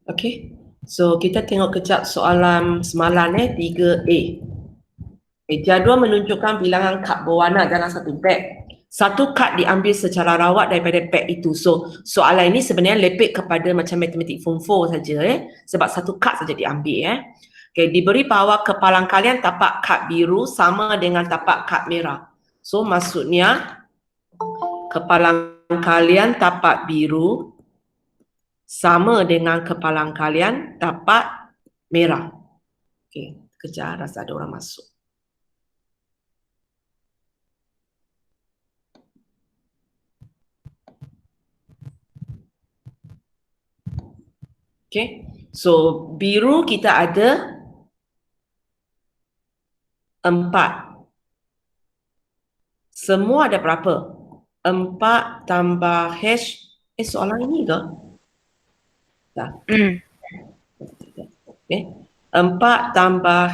Okey. So kita tengok kejap soalan semalam 3A. Jadual menunjukkan bilangan kad berwarna dalam satu beg. Satu kad diambil secara rawat daripada beg itu. So soalan ini sebenarnya lepek kepada macam matematik form 4 saja sebab satu kad saja diambil Okey, diberi bahawa kepalang kalian tapak kad biru sama dengan tapak kad merah. So maksudnya kepalang kalian tapak biru sama dengan kepalang kalian tapak merah. Okey, kejap rasa ada orang masuk. Okey. So biru kita ada 4. Semua ada berapa? 4 tambah hash. Soalan ini ke? Tak. Okey. 4 tambah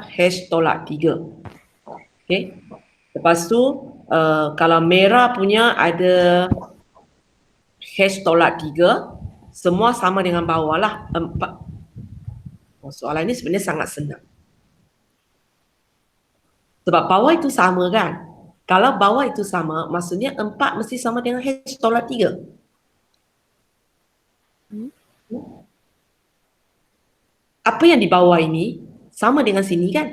hash tolak 3. Okey. Lepas tu kalau merah punya ada hash tolak 3, semua sama dengan bawah lah 4. Soalan ini sebenarnya sangat senang. Sebab bawah itu sama kan? Kalau bawah itu sama, maksudnya 4 mesti sama dengan hash tolak 3. Apa yang di bawah ini sama dengan sini kan?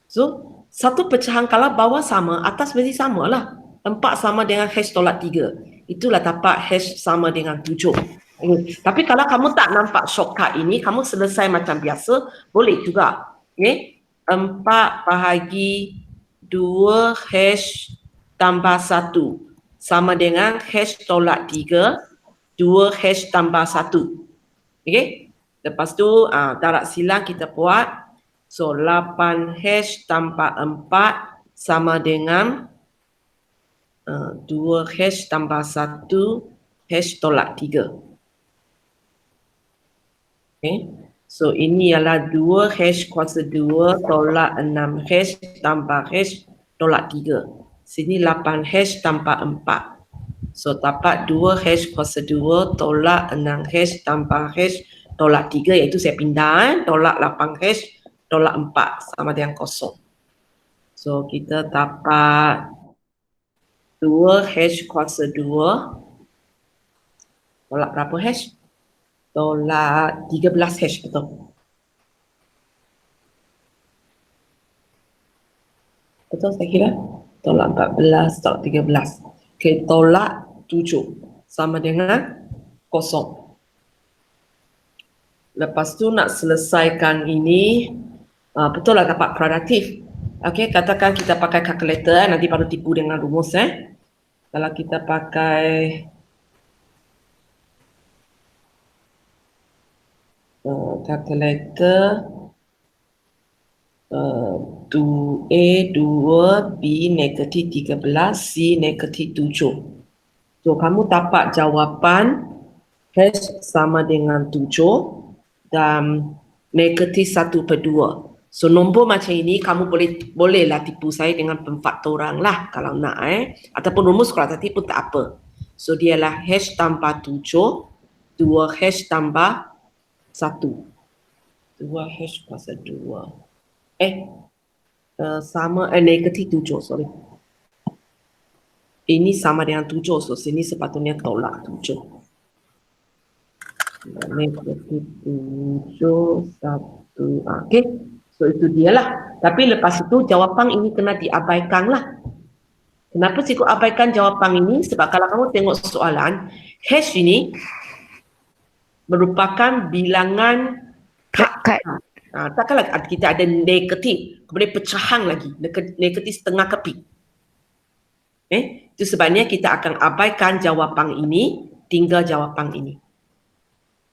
So, satu pecahan kalau bawah sama, atas mesti sama lah. 4 sama dengan hash tolak 3. Itulah tapak hash sama dengan 7. Tapi kalau kamu tak nampak shortcut ini, kamu selesai macam biasa, boleh juga. 4 bahagi 2 hash tambah 1 sama dengan hash tolak 3, 2 hash tambah 1. Okay? Lepas tu darab silang kita buat. So 8 hash tambah 4 sama dengan 2 hash tambah 1 hash tolak 3. Okay. So ini ialah 2 hash kuasa 2 tolak 6 hash tambah hash tolak 3. Sini 8 hash tambah 4. So dapat 2 hash kuasa 2 tolak 6 hash tambah hash tolak 3, iaitu saya pindah tolak 8 hash tolak 4 sama dengan kosong. So kita dapat 2 hash kuasa 2 tolak berapa hash? Tolak 13 hash, betul? Betul saya kira? Tolak 14, tolak 13. Okay, tolak 7 sama dengan kosong. Lepas tu nak selesaikan ini, betul lah dapat kuadratif. Okay, katakan kita pakai kalkulator, nanti baru tipu dengan rumus. Kalau kita pakai kalkulator 2A 2, B negatif 13, C negatif 7. So kamu dapat jawapan hash sama dengan 7 dan negatif 1/2. So nombor macam ini kamu bolehlah tipu saya dengan pemfaktoran lah kalau nak ataupun rumus kuadratif pun tak apa. So dia lah hash tambah 7, 2 hash tambah 1. 2 hash kuasa 2. Sama negatif 7, sorry. Ini sama dengan 7, so sini sepatutnya tolak 7. Negatif 7, 1. Okay, so itu dia lah. Tapi lepas itu jawapan ini kena diabaikan lah. Kenapa saya abaikan jawapan ini? Sebab kalau kamu tengok soalan, hash ini merupakan bilangan kad. Takkanlah kita ada negatif, kemudian pecahan lagi, negatif setengah keping. Itu sebabnya kita akan abaikan jawapan ini, tinggal jawapan ini.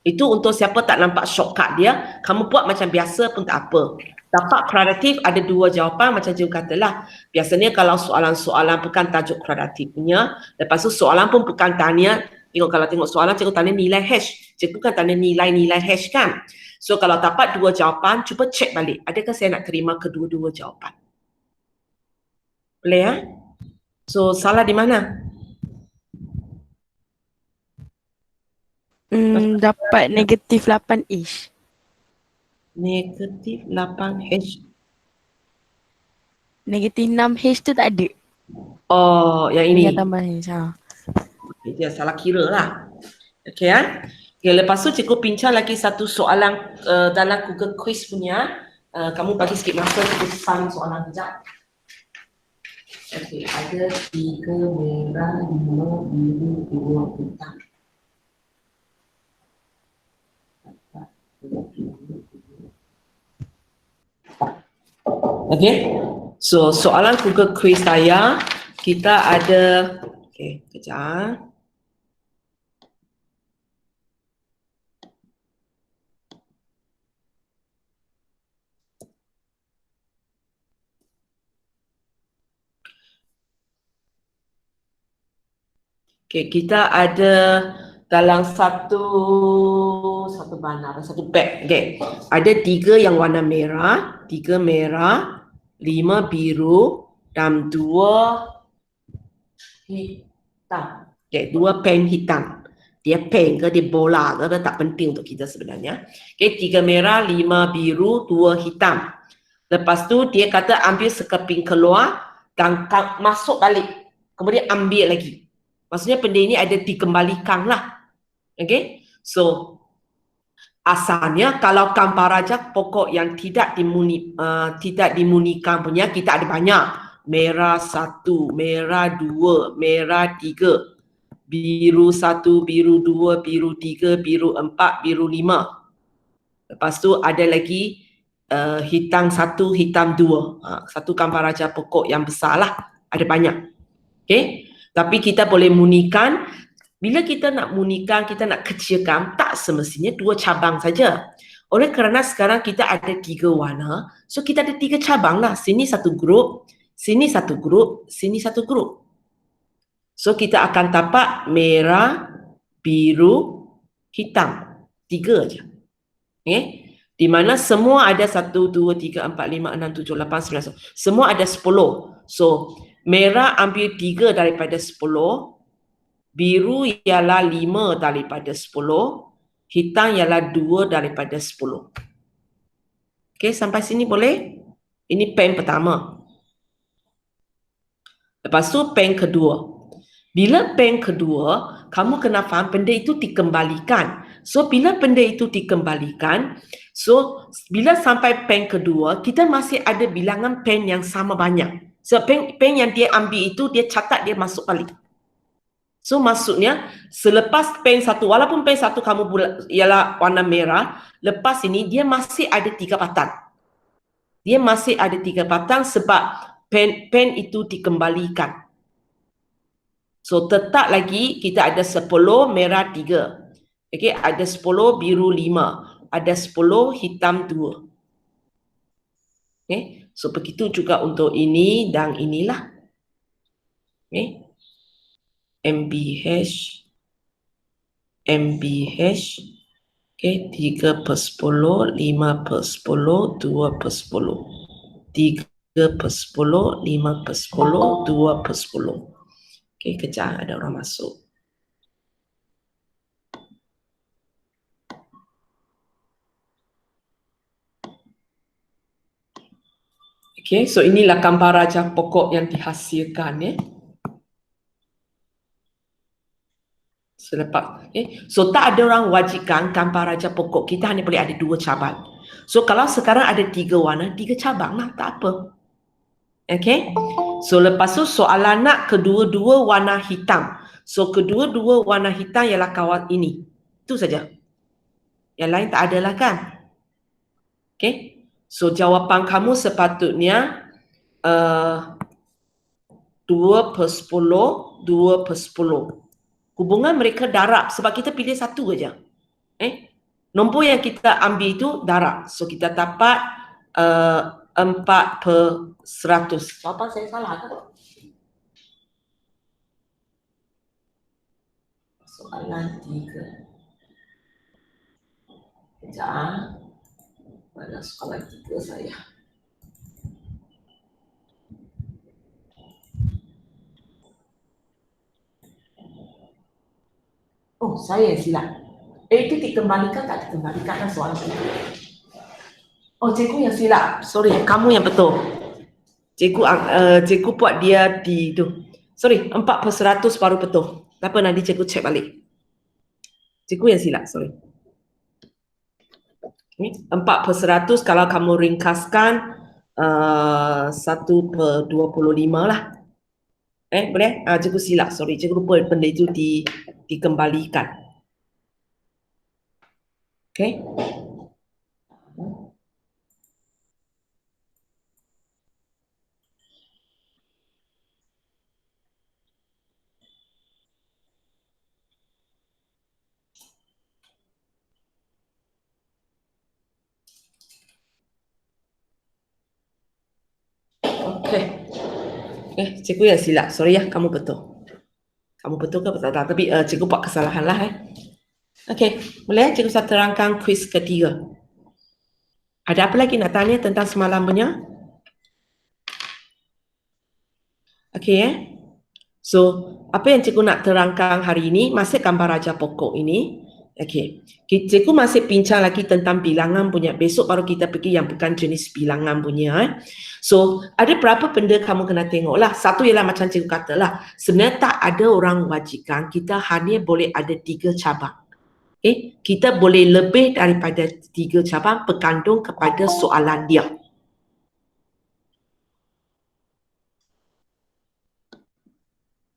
Itu untuk siapa tak nampak shortcut dia, kamu buat macam biasa pun tak apa. Dapat kuadratif ada 2 jawapan macam cikgu katalah. Biasanya kalau soalan-soalan bukan tajuk kuadratifnya, lepas tu soalan pun bukan tanya, kalau tengok soalan cikgu tanya nilai hash. Cikgu kan tanya nilai-nilai hash kan. So kalau dapat 2 jawapan, cuba cek balik. Adakah saya nak terima kedua-dua jawapan? Boleh So salah di mana? Dapat negatif 8-ish. Negatif 8H. Negatif 6H tu tak ada. Oh, yang ini. Dengan tambah H. Okay, dia salah kira lah. Okay, kan? Okay, lepas tu cikgu pincang lagi satu soalan dalam Google Quiz punya. Kamu bagi sikit masa, cikgu saling soalan sekejap. Okay, ada 3 merah, 5 biru, 2 hitam. Okay, so soalan Google Quiz saya, kita ada, okay, kejap. Okay, kita ada dalam satu bag. Okay, ada 3 yang warna merah, 3 merah, 5 biru dan 2 hitam. Okay, 2 pen hitam. Dia pen ke dia bola ke tak penting untuk kita sebenarnya. Okay, 3 merah, 5 biru, 2 hitam. Lepas tu dia kata ambil sekeping keluar dan masuk balik. Kemudian ambil lagi. Maksudnya benda ini ada dikembalikan lah. Okay? So, asalnya kalau kamparaja pokok yang tidak dimunikan punya, kita ada banyak. Merah 1, merah 2, merah 3, biru 1, biru 2, biru 3, biru 4, biru 5. Lepas tu ada lagi hitam 1, hitam 2. Satu kamparaja pokok yang besar lah. Ada banyak. Okay? Tapi kita boleh munikan. Bila kita nak munikan, kita nak kecilkan, tak semestinya 2 cabang saja. Oleh kerana sekarang kita ada 3 warna, so kita ada 3 cabang lah. Sini satu grup, sini satu grup, sini satu grup. So kita akan dapat merah, biru, hitam. 3 aja. Okay? Di mana semua ada 1, 2, 3, 4, 5, 6, 7, 8, 9, 10. Semua ada 10. So, merah ambil 3 daripada 10. Biru ialah 5 daripada 10. Hitam ialah 2 daripada 10. Okay, sampai sini boleh? Ini pen pertama. Lepas tu pen kedua. Bila pen kedua, kamu kena faham benda itu dikembalikan. So, bila benda itu dikembalikan, so, bila sampai pen kedua, kita masih ada bilangan pen yang sama banyak. So, pen yang dia ambil itu, dia catat, dia masuk balik. So, maksudnya, selepas pen satu, walaupun pen satu kamu ialah warna merah, lepas ini, dia masih ada 3 batang. Dia masih ada 3 batang sebab pen itu dikembalikan. So, tetap lagi kita ada 10 merah 3. Okay, ada 10 biru 5. Ada 10 hitam 2. Okay, so begitu juga untuk ini dan inilah. Okay, MBH, MBH. Okay, 3/10, 5/10, 2/10. 3/10, 5/10, 2/10. Okay, kejap ada orang masuk. Okay, so inilah kamparaja pokok yang dihasilkan. Selepas, so tak ada orang wajibkan kamparaja pokok kita hanya boleh ada 2 cabang. So kalau sekarang ada 3 warna, 3 cabang lah, tak apa. Okay, so lepas tu soalan nak kedua-dua warna hitam. So kedua-dua warna hitam ialah kawan ini. Itu saja. Yang lain tak ada lah kan? Okay, so jawapan kamu sepatutnya 2/10, 2/10. Hubungan mereka darab sebab kita pilih satu aja. Nombor yang kita ambil itu darab. So kita dapat 4/100. Jawapan saya salah ke? Soalan 3. Sekejap. Mana soalan 3 saya? Oh, saya silap. Itu dikembalikan tak dikembalikan kan soalan itu. Oh, cikgu yang silap. Sorry, kamu yang betul. Cikgu buat dia di tu. Sorry, 4/100 baru betul. Tak apa, nanti cikgu cek balik. Cikgu yang silap, sorry. 4/100 kalau kamu ringkaskan 1/25 lah. Boleh? Cikgu silap, sorry. Cikgu lupa benda itu dikembalikan. Okay? Okay. Cikgu yang silap. Sorry ya, kamu betul. Kamu betul ke betul tak? Tapi cikgu buat kesalahan lah. Okay, boleh cikgu saya terangkan kuis ketiga. Ada apa lagi nak tanya tentang semalam punya? Okay, so, apa yang cikgu nak terangkan hari ini, masih gambar raja pokok ini. Okay, cikgu masih bincang lagi tentang bilangan punya. Besok baru kita pergi yang bukan jenis bilangan punya. So, ada berapa benda kamu kena tengok lah. Satu ialah macam cikgu kata lah, sebenarnya tak ada orang wajibkan, kita hanya boleh ada 3 cabang. Kita boleh lebih daripada 3 cabang bergantung kepada soalan dia.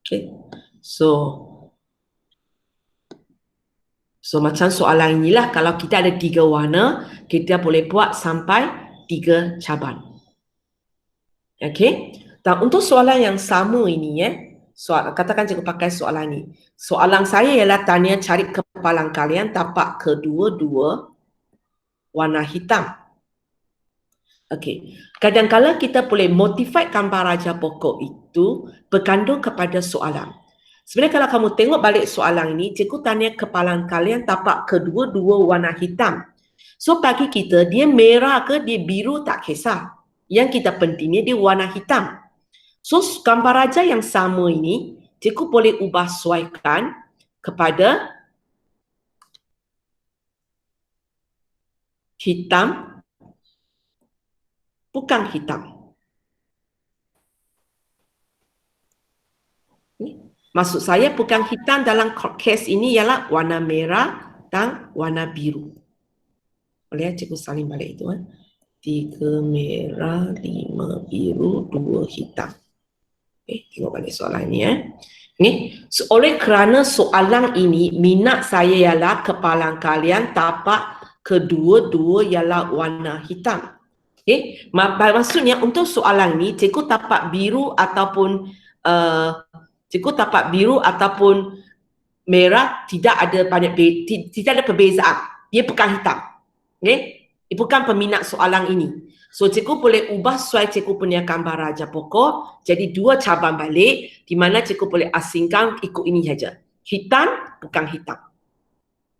Okay, so macam soalan inilah, kalau kita ada 3 warna, kita boleh buat sampai 3 cabang. Okay, dan untuk soalan yang sama ini katakan cikgu pakai soalan ini. Soalan saya ialah tanya cari kepalang kalian tapak kedua-dua warna hitam. Okey, kadang-kadang kita boleh modify gambar raja pokok itu bergantung kepada soalan. Sebenarnya kalau kamu tengok balik soalan ini, cikgu tanya kepalang kalian tapak kedua-dua warna hitam. So bagi kita, dia merah ke dia biru tak kisah. Yang kita pentingnya dia warna hitam. So gambar raja yang sama ini, cikgu boleh ubah sesuaikan kepada hitam, bukan hitam. Maksud saya bukan hitam dalam kes ini ialah warna merah dan warna biru. Boleh cikgu salin balik itu. 3 merah, 5 biru, 2 hitam. Tengok balik soalan ini. So, oleh kerana soalan ini, minat saya ialah kepalang kalian tapak kedua-dua ialah warna hitam. Maksudnya untuk soalan ini, cikgu tapak biru ataupun merah tidak ada perbezaan. Dia bukan hitam. Dia bukan peminat soalan ini. So cikgu boleh ubah sesuai cikgu punya gambar raja pokok. Jadi 2 cabang balik di mana cikgu boleh asingkan ikut ini saja. Hitam bukan hitam.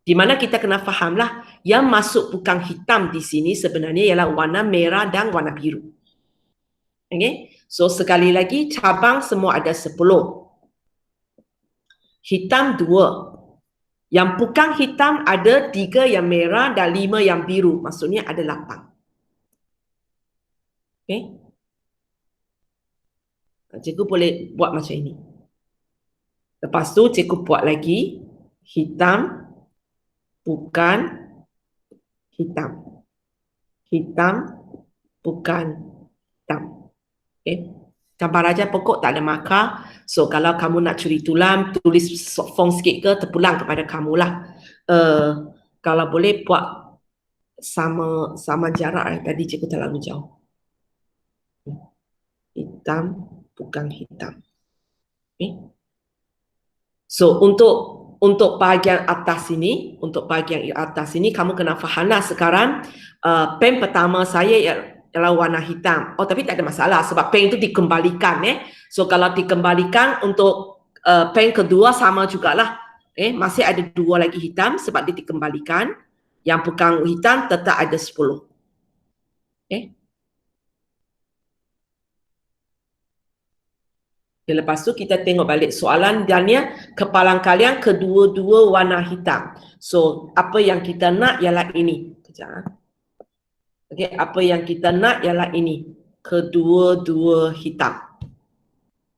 Di mana kita kena fahamlah yang masuk bukan hitam di sini sebenarnya ialah warna merah dan warna biru. Okay? So sekali lagi cabang semua ada 10. Hitam 2. Yang bukan hitam ada 3 yang merah dan 5 yang biru. Maksudnya ada 8. Okay. Cikgu boleh buat macam ini. Lepas tu cikgu buat lagi hitam, bukan hitam. Hitam, bukan hitam. Okay. Gambar raja pokok tak ada markah. So kalau kamu nak curi tulang, tulis font sikit ke, terpulang kepada kamulah. Kalau boleh buat sama jarak. Tadi cikgu terlalu jauh. Hitam, bukan hitam. Okay. So untuk bahagian atas ini, kamu kena fahamlah sekarang pen pertama saya ialah warna hitam. Oh tapi tak ada masalah sebab pen itu dikembalikan. So kalau dikembalikan untuk pen kedua sama jugalah. Masih ada 2 lagi hitam sebab dia dikembalikan. Yang bukan hitam tetap ada 10. Okay. Okay, lepas tu kita tengok balik soalan dannya, kepala kalian kedua-dua warna hitam. So, apa yang kita nak ialah ini. Kejap. Okay, apa yang kita nak ialah ini. Kedua-dua hitam.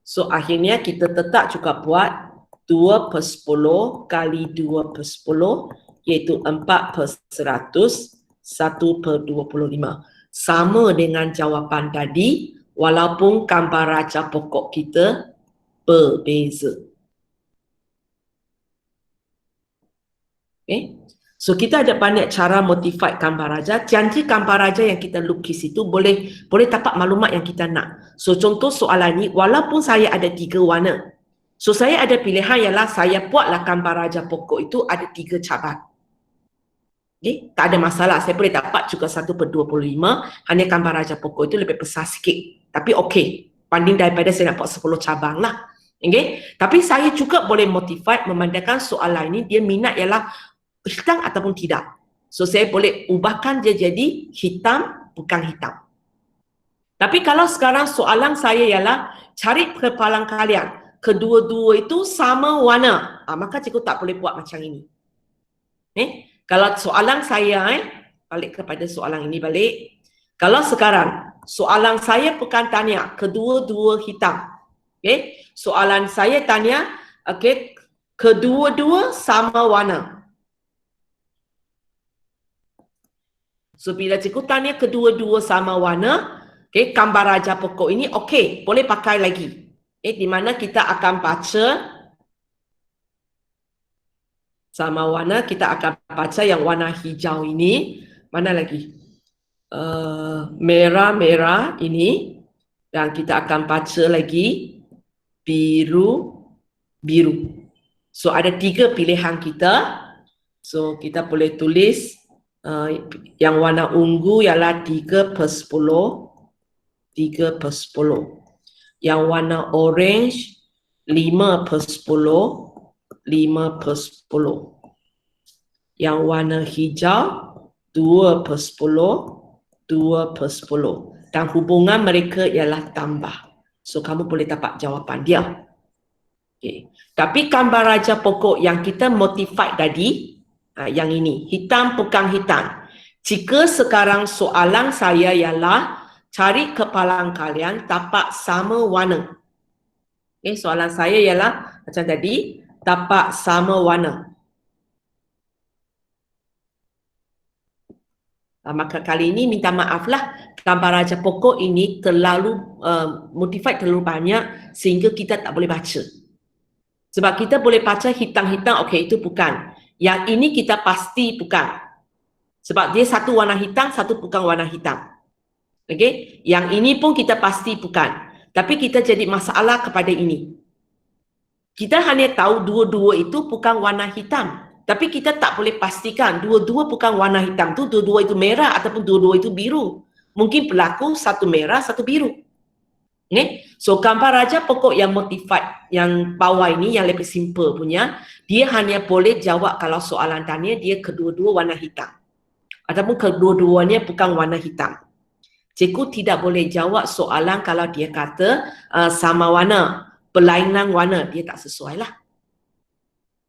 So, akhirnya kita tetap juga buat 2/10 kali 2/10 iaitu 4/100, 1/25. Sama dengan jawapan tadi, walaupun gambar raja pokok kita berbeza. Okay. So kita ada banyak cara modify gambar raja. Janji gambar raja yang kita lukis itu boleh dapat maklumat yang kita nak. So contoh soalan ni, walaupun saya ada 3 warna. So saya ada pilihan ialah saya buatlah gambar raja pokok itu ada 3 cabang. Okay. Tak ada masalah, saya boleh dapat juga 1/25, hanya gambar raja pokok itu lebih besar sikit. Tapi okey, banding daripada saya nak buat 10 cabang lah. Okay. Tapi saya juga boleh modify memandangkan soalan ini dia minat ialah hitam ataupun tidak. So saya boleh ubahkan dia jadi hitam bukan hitam. Tapi kalau sekarang soalan saya ialah cari kepala kalian, kedua-dua itu sama warna, maka cikgu tak boleh buat macam ini. Kalau soalan saya, balik kepada soalan ini balik. Kalau sekarang soalan saya bukan tanya kedua-dua hitam. Okay. Soalan saya tanya, okay, kedua-dua sama warna. So bila cikgu tanya kedua-dua sama warna, okay, gambar raja pokok ini okey, boleh pakai lagi. Di mana kita akan baca sama warna, kita akan baca yang warna hijau ini. Mana lagi? Merah-merah ini. Dan kita akan baca lagi biru-biru. So ada 3 pilihan kita. So kita boleh tulis yang warna ungu ialah 3/10. 3/10. Yang warna orange 5/10. 5/10. Yang warna hijau 2/10. 2/10. Dan hubungan mereka ialah tambah. So kamu boleh dapat jawapan dia. Okay. Tapi gambar raja pokok yang kita modify tadi, yang ini, hitam bukan hitam. Jika sekarang soalan saya ialah cari kepala kalian dapat sama warna. Okay, soalan saya ialah macam tadi, dapat sama warna. Maka kali ini minta maaflah, gambar raja pokok ini terlalu modified terlalu banyak sehingga kita tak boleh baca. Sebab kita boleh baca hitam-hitam, okey itu bukan. Yang ini kita pasti bukan. Sebab dia satu warna hitam, satu bukan warna hitam. Okey, yang ini pun kita pasti bukan. Tapi kita jadi masalah kepada ini. Kita hanya tahu dua-dua itu bukan warna hitam. Tapi kita tak boleh pastikan dua-dua bukan warna hitam tu, dua-dua itu merah ataupun dua-dua itu biru. Mungkin berlaku satu merah, satu biru. Okay? So gambar raja pokok yang modified, yang bawah ini, yang lebih simple punya, dia hanya boleh jawab kalau soalan tanya dia kedua-dua warna hitam. Ataupun kedua-duanya bukan warna hitam. Cikgu tidak boleh jawab soalan kalau dia kata sama warna, berlainan warna, dia tak sesuai lah.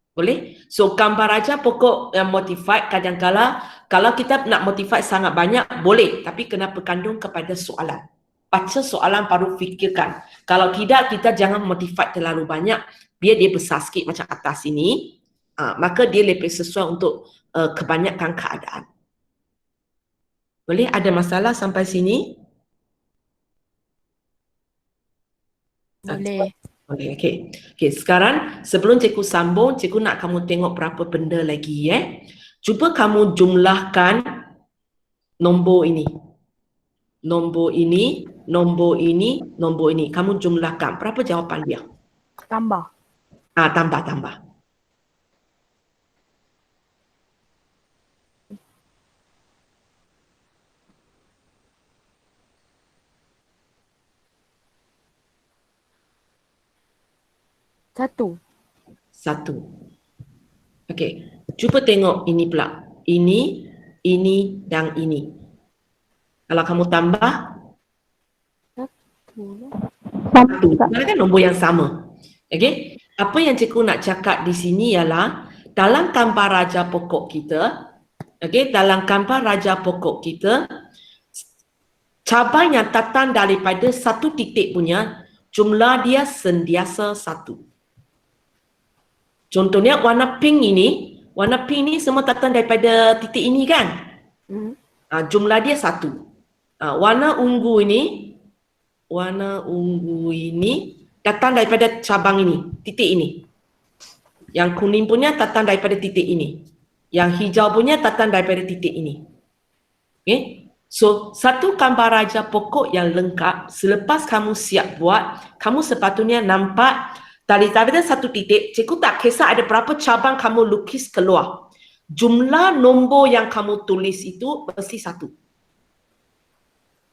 Boleh? So gambar raja pokok yang modified kadang-kala kalau kita nak modify sangat banyak boleh, tapi kena berkandung kepada soalan. Baca soalan baru fikirkan. Kalau tidak kita jangan modify terlalu banyak, biar dia besar sikit macam atas ini, maka dia lebih sesuai untuk kebanyakan keadaan. Boleh? Ada masalah sampai sini? Boleh. Boleh, okey. Okey, sekarang sebelum cikgu sambung, cikgu nak kamu tengok berapa benda lagi Cuba kamu jumlahkan nombor ini. Nombor ini, nombor ini, nombor ini. Kamu jumlahkan. Berapa jawapan dia? Tambah. Tambah. Satu. Okey. Cuba tengok ini pula. Ini dan ini. Kalau kamu tambah? satu. Sebenarnya kan nombor yang sama. Okey. Apa yang cikgu nak cakap di sini ialah dalam gambar raja pokok kita, okey, dalam gambar raja pokok kita, cabang yang datang daripada satu titik punya jumlah dia sentiasa satu. Contohnya warna pink ini semua datang daripada titik ini kan? Jumlah dia satu. Warna ungu ini datang daripada cabang ini, titik ini. Yang kuning punya datang daripada titik ini. Yang hijau punya datang daripada titik ini. Okay? So, satu gambar raja pokok yang lengkap, selepas kamu siap buat, kamu sepatutnya nampak daripada satu titik, cikgu tak kisah ada berapa cabang kamu lukis keluar. Jumlah nombor yang kamu tulis itu mesti satu.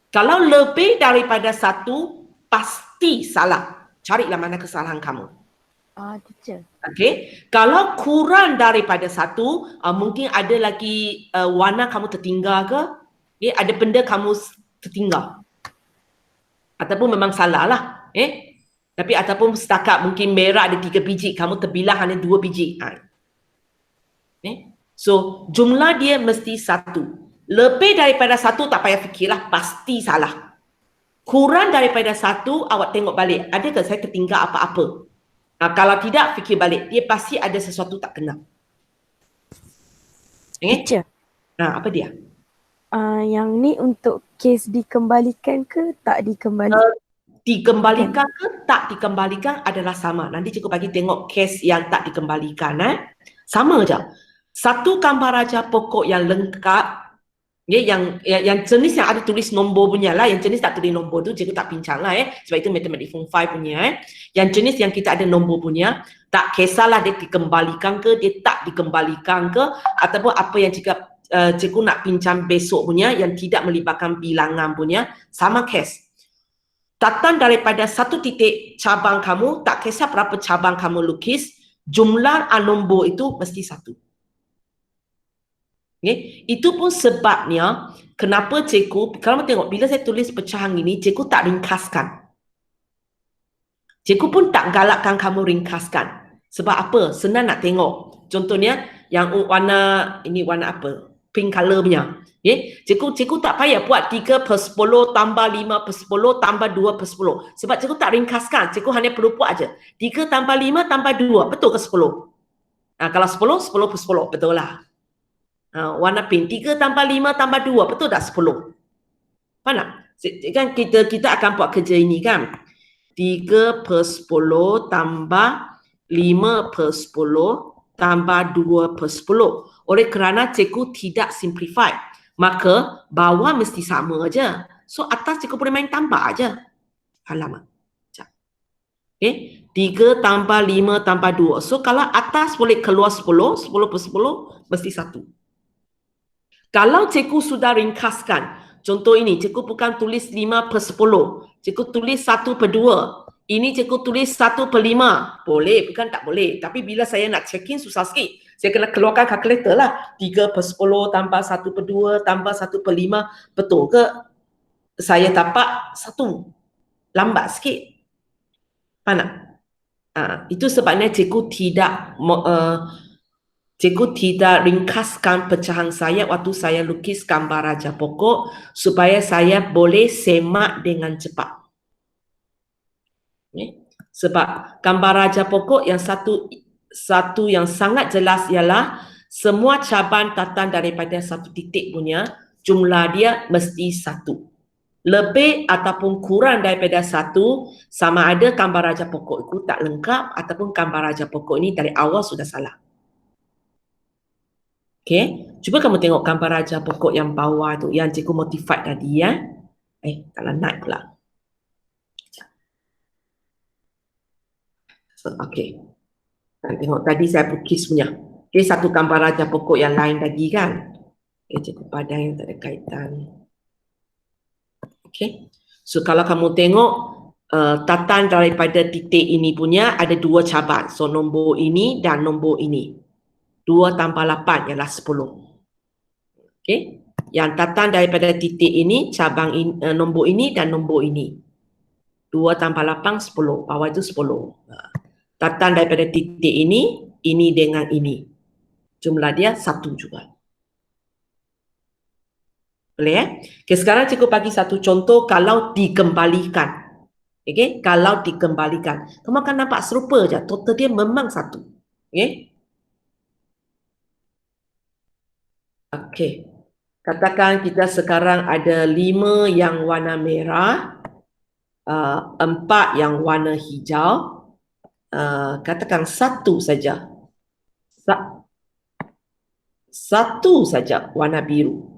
Kalau lebih daripada satu, pasti salah. Carilah mana kesalahan kamu. Teacher. Okay. Kalau kurang daripada satu, mungkin ada lagi warna kamu tertinggal ke? Ada benda kamu tertinggal. Ataupun memang salah lah. Tapi ataupun setakat mungkin merah ada 3 biji, kamu terbilang hanya 2 biji. So, jumlah dia mesti satu. Lebih daripada satu tak payah fikirlah, pasti salah. Kurang daripada satu, awak tengok balik. Adakah saya tertinggal apa-apa? Kalau tidak, fikir balik. Dia pasti ada sesuatu tak kena. Teacher. Apa dia? Yang ni untuk kes dikembalikan ke tak dikembalikan? Dikembalikan ke tak dikembalikan adalah sama. Nanti cikgu bagi tengok kes yang tak dikembalikan. Sama je. Satu gambar raja pokok yang lengkap, yang jenis yang ada tulis nombor punya lah. Yang jenis tak tulis nombor tu cikgu tak bincang lah. Sebab itu matematik form 5 punya. Yang jenis yang kita ada nombor punya, tak kisahlah dia dikembalikan ke, dia tak dikembalikan ke, ataupun apa yang cikgu nak bincang besok punya yang tidak melibatkan bilangan punya, sama kes. Datang daripada satu titik cabang kamu, tak kisah berapa cabang kamu lukis, jumlah nombor itu mesti satu. Itu pun sebabnya kenapa cikgu, kalau tengok bila saya tulis pecahan ini, cikgu tak ringkaskan. Cikgu pun tak galakkan kamu ringkaskan. Sebab apa? Senang nak tengok. Contohnya yang warna, ini warna apa? Pink color punya. Cikgu tak payah buat 3/10 tambah 5/10 tambah 2/10. Sebab cikgu tak ringkaskan. Cikgu hanya perlu buat aja. 3 tambah 5 tambah 2. Betul ke 10? Kalau 10, 10/10. Betul lah. Warna pink. 3 tambah 5 tambah 2. Betul tak 10? Faham tak? Kan kita akan buat kerja ini kan? 3/10 tambah 5/10 tambah 2/10. Oleh kerana cikgu tidak simplify, maka bawah mesti sama aja. So atas cikgu boleh main tambah aja. Halaman. 3 tambah 5 tambah 2. So kalau atas boleh keluar 10, 10/10 mesti 1. Kalau cikgu sudah ringkaskan, contoh ini, cikgu bukan tulis 5/10. Cikgu tulis 1/2. Ini cikgu tulis 1/5. Boleh, bukan tak boleh. Tapi bila saya nak check in, susah sikit. Saya kena keluarkan kalkulator lah. 3/10 tambah 1/2 tambah 1/5. Betul ke? Saya dapat 1. Lambat sikit. Faham tak? Itu sebabnya cikgu tidak ringkaskan pecahan saya waktu saya lukis gambar raja pokok supaya saya boleh semak dengan cepat. Sebab gambar raja pokok yang satu yang sangat jelas ialah semua cabang datang daripada satu titik punya, jumlah dia mesti 1. Lebih ataupun kurang daripada 1, sama ada gambar raja pokok itu tak lengkap ataupun gambar raja pokok ini dari awal sudah salah. Okay, cuba kamu tengok gambar raja pokok yang bawah tu, yang cikgu modified tadi ya. Taklah naik pula. Okay. Tengok tadi saya lukis punya. Okay, satu gambar raja pokok yang lain tadi kan. Cikgu padan yang tak ada kaitan. Okay. So kalau kamu tengok datang daripada titik ini punya ada 2 cabang. So nombor ini dan nombor ini. 2 tambah 8 ialah 10. Okay. Yang datang daripada titik ini, cabang nombor ini dan nombor ini. 2 tambah 8, 10. Bawah itu 10. Tatan daripada titik ini dengan ini. Jumlah dia 1 juga. Boleh ya? Okay, sekarang cikgu bagi satu contoh kalau dikembalikan. Okay? Kalau dikembalikan. Kamu akan nampak serupa je. Total dia memang 1. Okay? Okay. Katakan kita sekarang ada 5 yang warna merah, 4 yang warna hijau, katakan 1 saja. Satu saja warna biru.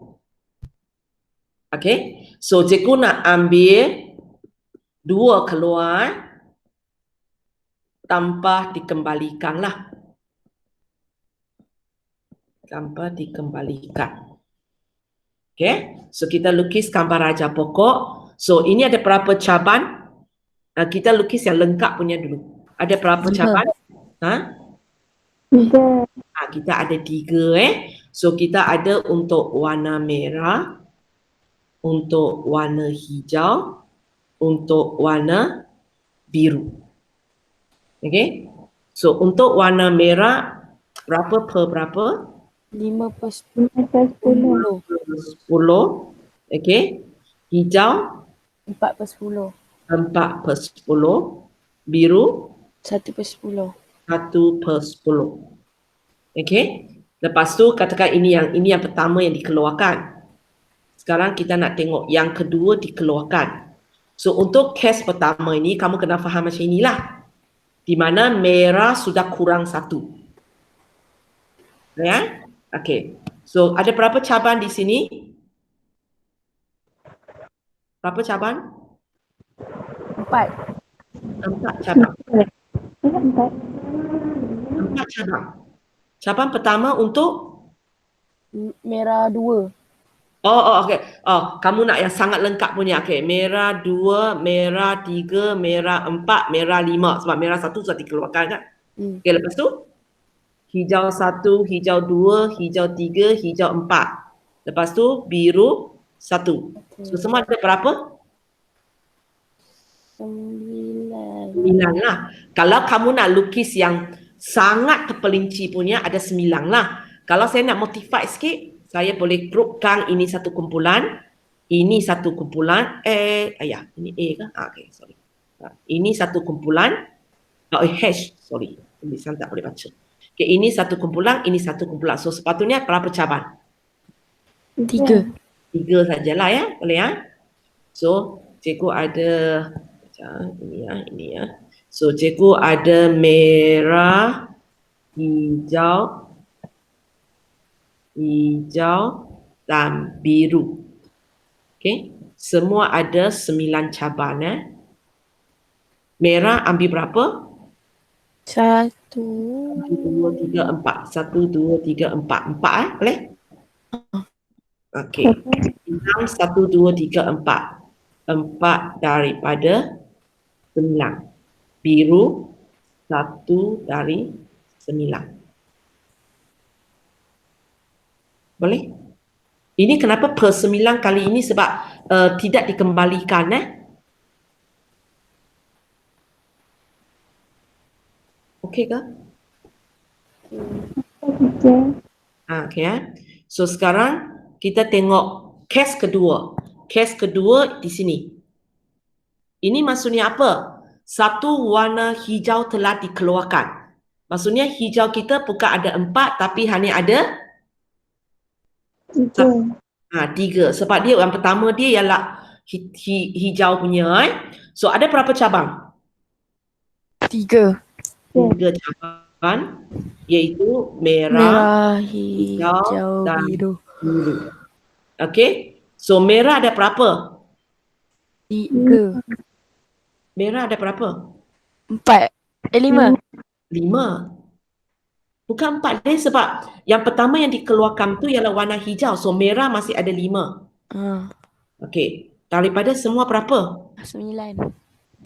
Okay, so cikgu nak ambil 2 keluar tanpa dikembalikan lah. Tanpa dikembalikan. Okay, so kita lukis gambar raja pokok. So ini ada berapa caban? Kita lukis yang lengkap punya dulu. Ada berapa caban? Kita ada 3 So kita ada untuk warna merah, untuk warna hijau, untuk warna biru. Okay. So untuk warna merah berapa per berapa? 5 per 10. 10. Okay. Hijau 4 per 10. 4 per 10. Biru 1 per 10. 1 per 10. Okay. Lepas tu katakan ini yang pertama yang dikeluarkan. Sekarang kita nak tengok yang kedua dikeluarkan. So untuk kes pertama ini kamu kena faham macam inilah. Di mana merah sudah kurang 1. Ya? Okay. So ada berapa caban di sini? Berapa caban? 4 cabang. 4 cabang. Cabang pertama untuk merah 2. okey. Kamu nak yang sangat lengkap punya. Okey, merah 2, merah 3, merah 4, merah 5. Sebab merah 1 sudah dikeluarkan kan? Okey, lepas tu hijau 1, hijau 2, hijau 3, hijau 4. Lepas tu biru 1. So semua ada berapa? 9 lah. Kalau kamu nak lukis yang sangat terpelinci punya ada 9 lah. Kalau saya nak modify sikit, saya boleh grupkan ini satu kumpulan, ini satu kumpulan, ini A ke? Okay, sorry. Ini satu kumpulan, hash, sorry. Tulisan tak boleh baca. Okay, ini satu kumpulan, ini satu kumpulan. So sepatutnya berapa caban? 3 sajalah ya, boleh ya? So cikgu ada ini ya. So cikgu ada merah, hijau dan biru. Okay, semua ada 9 caban Merah ambil berapa? 1 2, 3, 4. 1, 2, 3, 4. 4 boleh? Okay. 6, 1, 2, 3, 4. 4 daripada 9. Biru 1 dari 9. Boleh? Ini kenapa per 9 kali ini sebab tidak dikembalikan Okey ke? Okay So sekarang kita tengok kes kedua. Kes kedua di sini. Ini maksudnya apa? Satu warna hijau telah dikeluarkan. Maksudnya hijau kita bukan ada 4 tapi hanya ada 3. Sebab dia yang pertama dia ialah hijau punya So ada berapa cabang? 3 cabangan iaitu merah, hijau dan biru. Okey. So merah ada berapa? 3 Merah ada berapa? 4 5 Bukan 4 dia sebab yang pertama yang dikeluarkan tu ialah warna hijau. So merah masih ada 5. Okey. Daripada semua berapa? 9.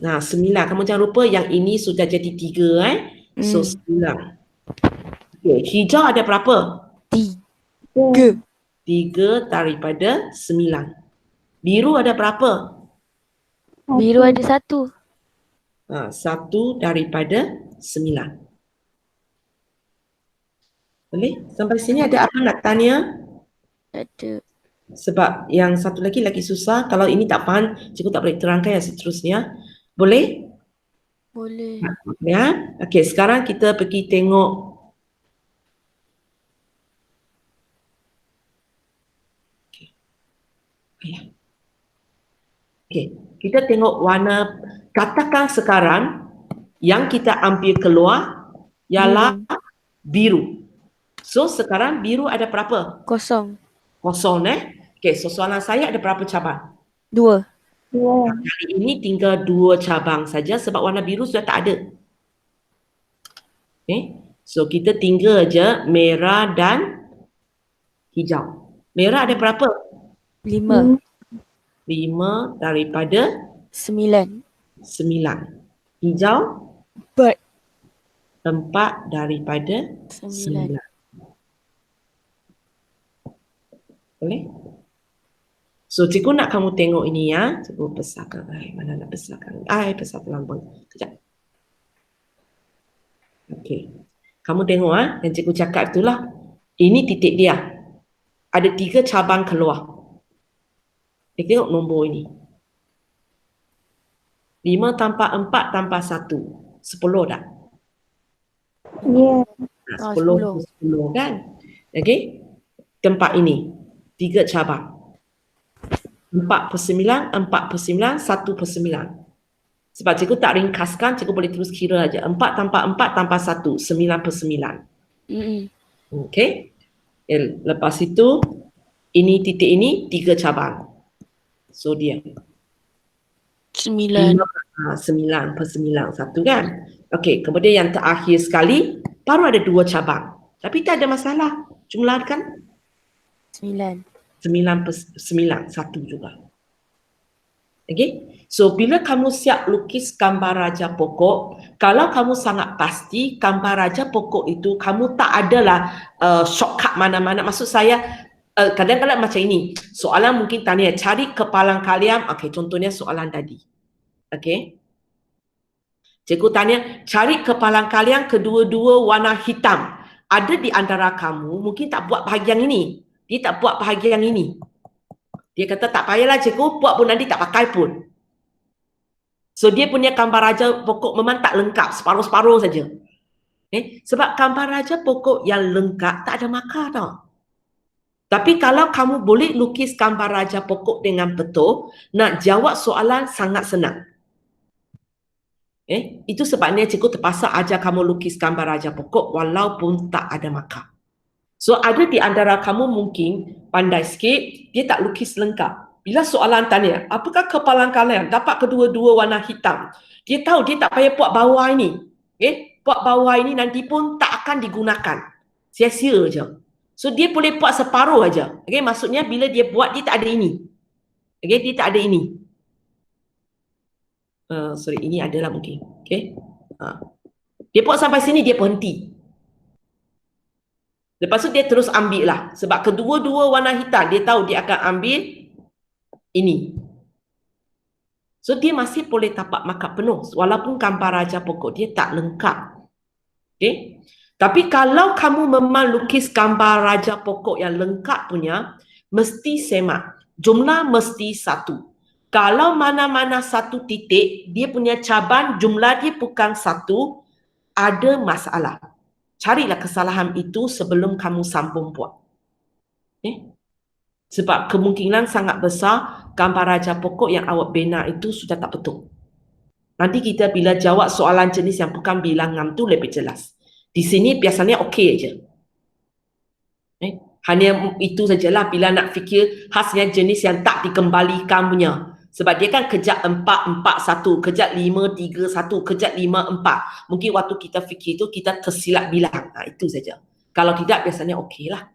Nah, 9. Kamu jangan lupa yang ini sudah jadi 3 So 9. Okey, hijau ada berapa? 3 daripada 9. Biru ada berapa? Biru ada 1. 1 daripada 9. Boleh? Sampai sini ada apa nak tanya? Ada. Sebab yang satu lagi susah. Kalau ini tak faham, cikgu tak boleh terangkan yang seterusnya. Boleh? Boleh. Ya. Okey, sekarang kita pergi tengok. Ya. Okey, kita tengok warna. Katakan sekarang yang kita ambil keluar ialah biru. So sekarang biru ada berapa? Kosong. Kosong Okey, so soalan saya ada berapa cabang? 2. Kali ini tinggal 2 cabang saja sebab warna biru sudah tak ada. Okay. So kita tinggal je merah dan hijau. Merah ada berapa? 5. 5 daripada 9. 9. Hijau? 4. 4 daripada 9. 9. Boleh? So cikgu nak kamu tengok ini ya. Cikgu besarkan. Mana nak besarkan? Besar terlampau. Sekejap. Okey. Kamu tengok yang cikgu cakap itulah. Ini titik dia. Ada 3 cabang keluar. Tengok nombor ini. 5 tambah 4 tambah 1. 10 dah. Ya. 10 kan? Okey. Tempat ini 3 cabang. 4/9, 4/9, 1/9. Sebab cikgu tak ringkaskan, cikgu boleh terus kira aja. 4 tambah 4 tambah 1, 9/9. Okey. Lepas itu, ini titik ini 3 cabang. So dia 9. 9/9, 1 kan? Okey, kemudian yang terakhir sekali, baru ada 2 cabang. Tapi tak ada masalah. Jumlah kan? 9. 9/9, 1 juga. Okey. So bila kamu siap lukis gambar raja pokok, kalau kamu sangat pasti gambar raja pokok itu kamu tak adalah shortcut mana-mana. Maksud saya kadang-kadang macam ini. Soalan mungkin tanya cari kepalang kalian. Okey, contohnya soalan tadi. Okey. Cikgu tanya cari kepalang kalian kedua-dua warna hitam. Ada di antara kamu mungkin tak buat bahagian ini. Dia tak buat bahagian ini. Dia kata tak payahlah cikgu, buat pun nanti tak pakai pun. So dia punya gambar raja pokok memang tak lengkap, separuh-separuh saja. Sebab gambar raja pokok yang lengkap tak ada markah tau. Tapi kalau kamu boleh lukis gambar raja pokok dengan betul, nak jawab soalan sangat senang. Itu sebabnya cikgu terpaksa ajar kamu lukis gambar raja pokok walaupun tak ada markah. So ada di antara kamu mungkin pandai sikit, dia tak lukis lengkap. Bila soalan tanya, apakah kepalang kalian dapat kedua-dua warna hitam? Dia tahu dia tak payah buat bawah ini. Buat bawah ini nanti pun tak akan digunakan. Sia-sia je. So dia boleh buat separuh aja. Maksudnya bila dia buat dia tak ada ini. Dia tak ada ini. Sorry, ini adalah mungkin. Dia buat sampai sini dia berhenti. Lepas tu dia terus ambil lah. Sebab kedua-dua warna hitam, dia tahu dia akan ambil ini. So dia masih boleh tapak markah penuh. Walaupun gambar raja pokok dia tak lengkap. Tapi kalau kamu memang lukis gambar raja pokok yang lengkap punya, mesti semak. Jumlah mesti 1. Kalau mana-mana 1 titik, dia punya cabang jumlah dia bukan 1, ada masalah. Carilah kesalahan itu sebelum kamu sambung buat. Sebab kemungkinan sangat besar gambar raja pokok yang awak bina itu sudah tak betul. Nanti kita bila jawab soalan jenis yang bukan bilangan tu lebih jelas. Di sini biasanya okey aja. Hanya itu sajalah bila nak fikir khasnya jenis yang tak dikembalikan punya. Sebab dia kan kejap 4, 4, 1, kejap 5, 3, 1, kejap 5, 4. Mungkin waktu kita fikir itu kita tersilap bilang. Itu saja. Kalau tidak biasanya okey lah.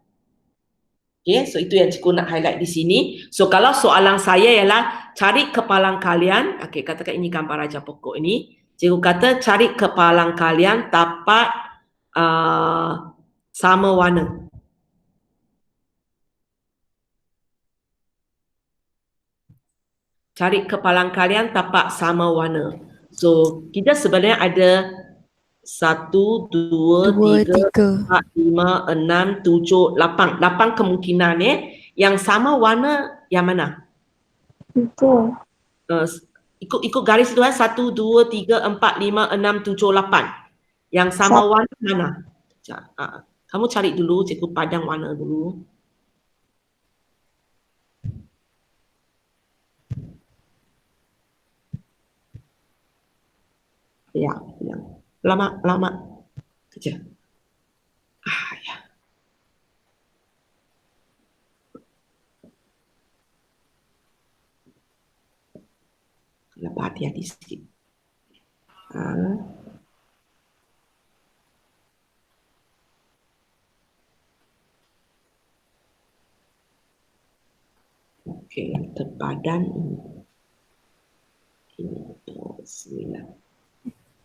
So itu yang cikgu nak highlight di sini. So kalau soalan saya ialah cari kepalang kalian. Katakan ini gambar raja pokok ini. Cikgu kata cari kepalang kalian dapat sama warna. cari kepalang kalian tapak sama warna. So, kita sebenarnya ada 1, 2, 3, 4, 5, 6, 7, 8. 8 kemungkinan Yang sama warna yang mana? Itu. Ikut garis tu 1, 2, 3, 4, 5, 6, 7, 8. Yang sama warna mana? Kamu cari dulu, cikgu padang warna dulu. Ya. Lama. Kejap. Ya. Lebih hati-hati sikit. Okey, terpadan ini 9.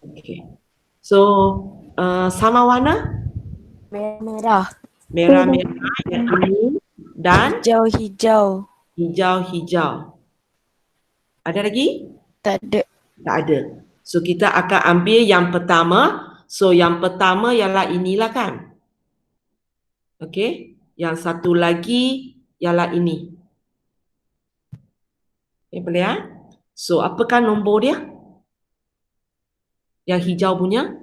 Okey. So, sama warna? Merah. Merah yang ini dan Hijau. hijau. Ada lagi? Tak ada. Tak ada. So kita akan ambil yang pertama. So yang pertama ialah inilah kan. Okey. Yang satu lagi ialah ini. Boleh ya? So apakah nombor dia? Yang hijau punya?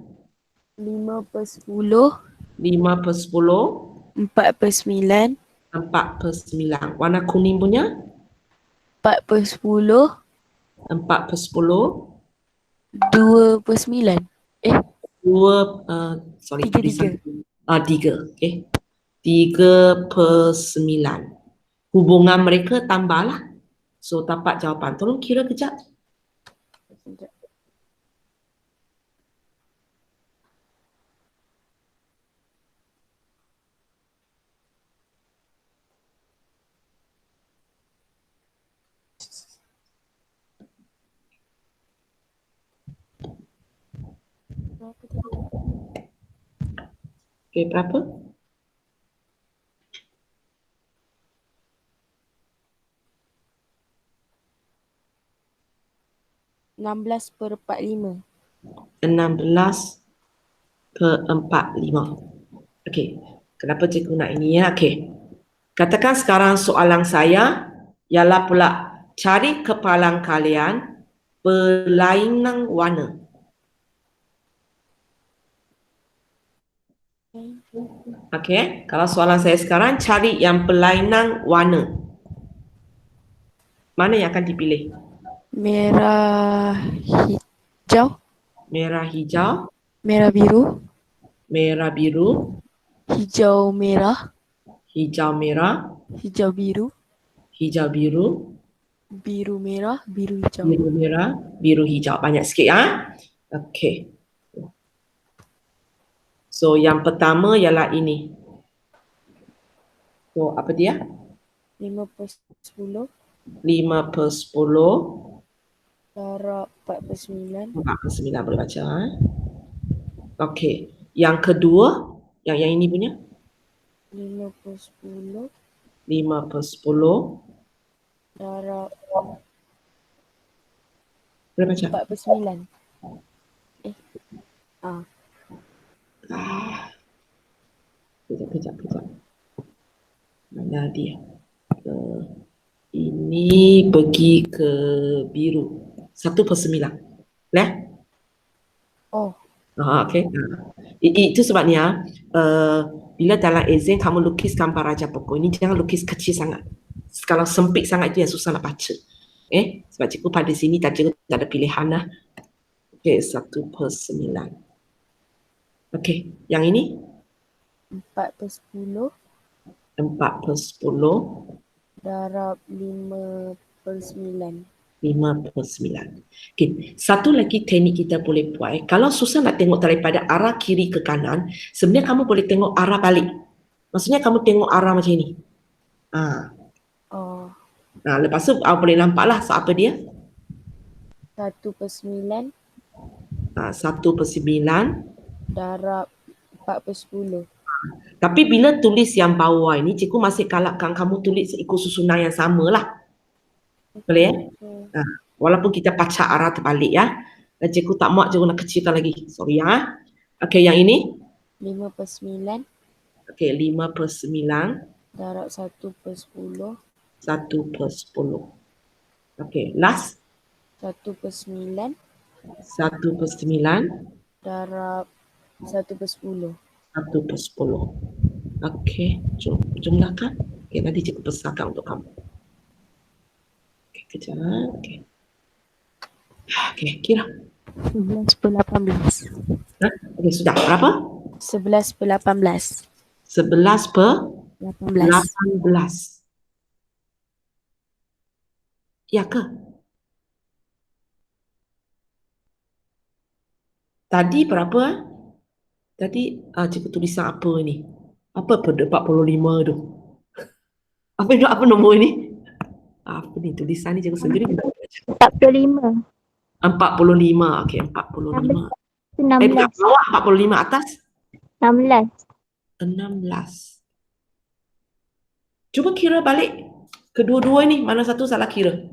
5/10. 5/10. 4/9. 4/9. Warna kuning punya? 4/10. 4/10. 2/9. 3. Okey. 3/9. Hubungan mereka tambahlah. So dapat jawapan. Tolong kira kejap. Okey, berapa? 16/45. 16/45. Okey. Kenapa cikgu nak ini ya? Okey. Katakan sekarang soalan saya ialah pula cari kepalang kalian berlainan warna. Okey. Kalau soalan saya sekarang cari yang berlainan warna. Mana yang akan dipilih? Merah hijau. Merah hijau. Merah biru. Merah biru. Hijau merah. Hijau merah. Hijau biru. Hijau biru. Biru merah. Biru hijau. Biru merah. Biru hijau. Banyak sikit ya. Okey. So yang pertama ialah ini. So apa dia? 5/10. 5/10. Darab 4/9. 4/9 boleh baca. Okey. Yang kedua, yang ini punya? 5/10. 5/10. Darab Boleh baca? 4/9. Kejap. Mana dia? Ini pergi ke biru. 1/9. Boleh? Oh. Okey. Itu sebabnya bila dalam exam kamu lukis gambar raja pokok ini jangan lukis kecil sangat. Kalau sempit sangat itu yang susah nak baca. Sebab cikgu pada sini cikgu tak ada pilihan lah. Okey, 1/9. Okey, yang ini? 4/10. 4/10. Darab 5/9. 5/9. Okay. Satu lagi teknik kita boleh buat. Kalau susah nak tengok daripada arah kiri ke kanan, sebenarnya kamu boleh tengok arah balik. Maksudnya kamu tengok arah macam ni. Lepas tu boleh nampak lah apa dia? 1/9. 1/9. Darab 4/10. Tapi bila tulis yang bawah ini, cikgu masih galakkan kamu tulis ikut susunan yang sama lah. Boleh ya? Walaupun kita pacak arah terbalik ya. Dan cikgu tak muat, cikgu nak kecilkan lagi. Sorry ya. Okey, yang ini? 5/9 Okey, 5/9. darab 1/10. 1/10. Okey, last. 1/9 1/9. darab 1/10. 1/10. Okey, jumlahkan. Okey, nanti cikgu besarkan untuk kamu. Okey, kejap. Okey. Okey, kira. 11/18. Okey, sudah. Berapa? 11/18. 11/18. Ya ke? Tadi berapa? Tadi cikgu tulisan apa ini? Apa 45 tu? Apa nombor ini? Apa ni tulisan ni cikgu sendiri pun tak baca. 45. 45. Okey, 45. 16. Bukan bawah 45, atas 16. 16. Cuba kira balik kedua-dua ni, mana satu salah kira?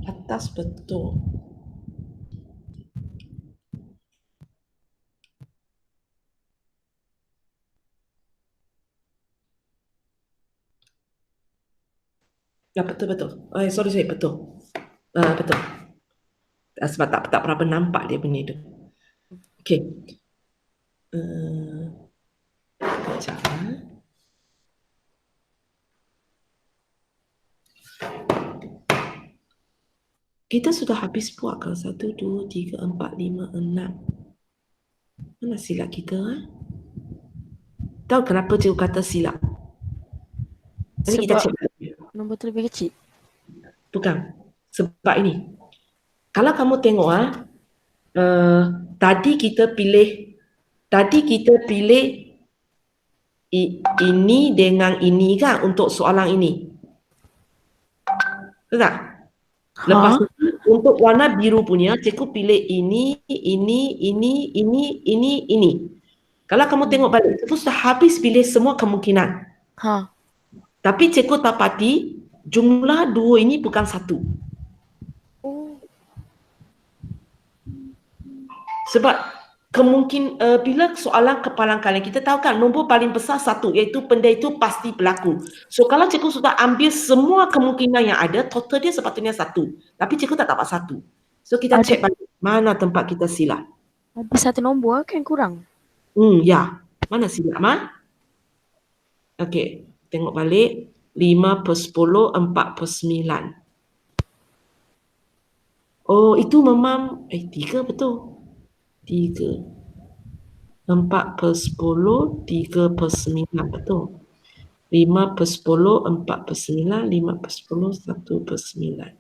Atas betul. Ya, betul. Sorry, betul. Betul. Sebab tak berapa nampak dia benda tu. Okey. Kejap. Kita sudah habis buat ke? 1, 2, 3, 4, 5, 6. Mana silap kita? Tahu kenapa cikgu kata silap? Nanti kita Sebab cek. nombor tu lebih kecil. Bukan. Sebab ini. Kalau kamu tengok tadi kita pilih ini dengan ini kan untuk soalan ini. Betul tak? Lepas itu untuk warna biru punya cikgu pilih ini. Kalau kamu tengok balik, cikgu sudah habis pilih semua kemungkinan. Tapi cikgu dapati jumlah dua ini bukan satu. Sebab bila soalan kepalang kalian, kita tahu kan nombor paling besar satu, iaitu benda itu pasti berlaku. So kalau cikgu sudah ambil semua kemungkinan yang ada, total dia sepatutnya satu. Tapi cikgu tak dapat satu. So kita cek balik mana tempat kita silap. Ada satu nombor kan kurang. Ya. Mana silap, Okey, tengok balik. 5/10, 4/9. Oh, itu memang 3 betul. 3. 4/10, 3/9 betul. 5/10, 4/9, 5/10, 1/9.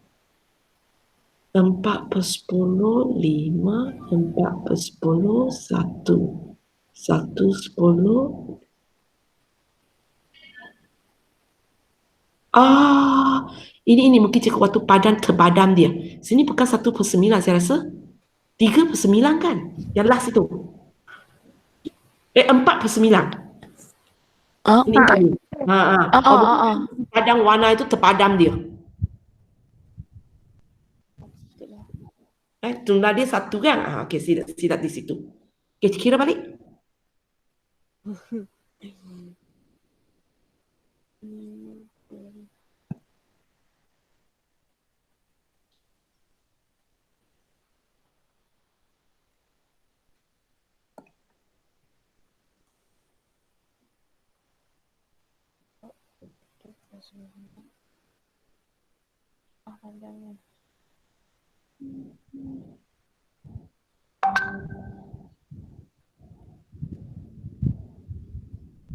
4/10, 5, 4/10, 1. 1/10. Ini mungkin cikgu waktu padan terpadam dia. Sini bukan 1/9 saya rasa. 3/9 kan? Yang last itu. 4/9. Ini tadi. Padang warna itu terpadam dia. Jumlah dia satu kan? Okey, silap di situ. Okey, kira balik.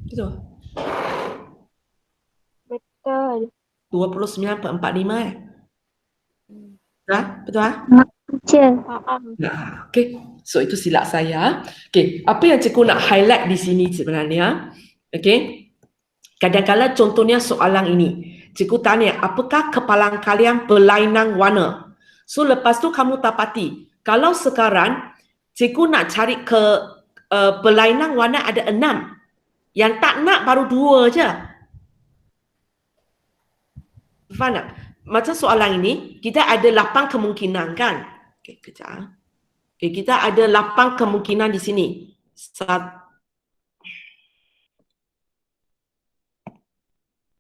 Betul. Betul. 29/45 Betul? Cik teacher. Nah, okay. So itu silap saya. Okay, apa yang cikgu nak highlight di sini sebenarnya? Okay. Kadang-kadang contohnya soalan ini. Cikgu tanya, apakah kepalang kalian berlainan warna? So lepas tu kamu dapati, kalau sekarang cikgu nak cari ke berlainan warna ada 6. Yang tak nak baru 2 je. Faham tak? Macam soalan ini, kita ada 8 kemungkinan kan? Okay, kejap. Okay, kita ada 8 kemungkinan di sini.